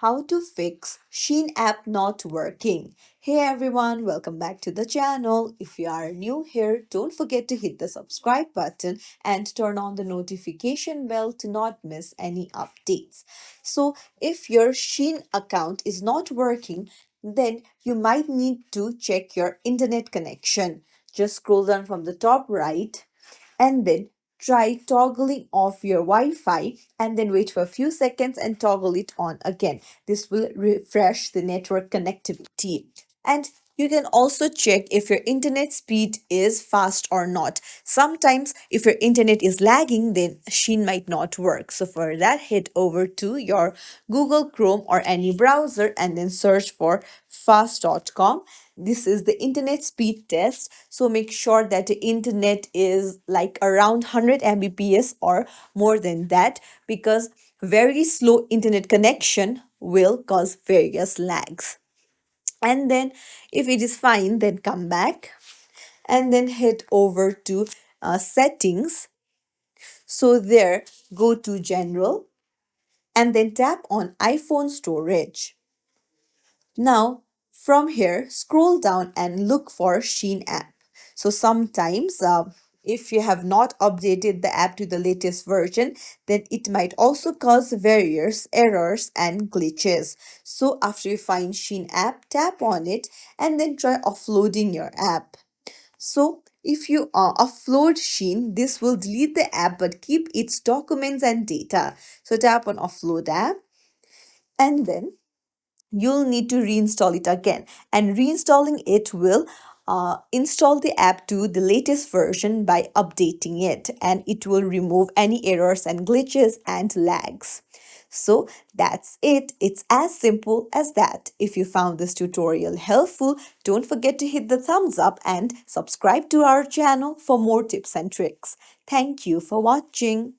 how to fix Sheen app not working. Hey everyone, welcome back to the channel. If you are new here, don't forget to hit the subscribe button and turn on the notification bell to not miss any updates. So, if your Sheen account is not working, then you might need to check your internet connection. Just scroll down from the top right and then try toggling off your Wi-Fi and then wait for a few seconds and toggle it on again. This will refresh the network connectivity. And you can also check if your internet speed is fast or not. Sometimes if your internet is lagging, then Sheen might not work. So for that, head over to your Google Chrome or any browser and then search for fast.com. This is the internet speed test. So make sure that the internet is like around 100 Mbps or more than that, because very slow internet connection will cause various lags. And then if it is fine, then come back and then head over to settings. So there, go to general and then tap on iPhone storage. Now, from here, scroll down and look for Sheen app. So sometimes, if you have not updated the app to the latest version, then it might also cause various errors and glitches. So after you find Sheen app, tap on it and then try offloading your app. So if you offload Sheen, this will delete the app but keep its documents and data. So tap on offload app and then you'll need to reinstall it again, and reinstalling it will install the app to the latest version by updating it, and it will remove any errors and glitches and lags. So that's it. It's as simple as that. If you found this tutorial helpful, don't forget to hit the thumbs up and subscribe to our channel for more tips and tricks. Thank you for watching.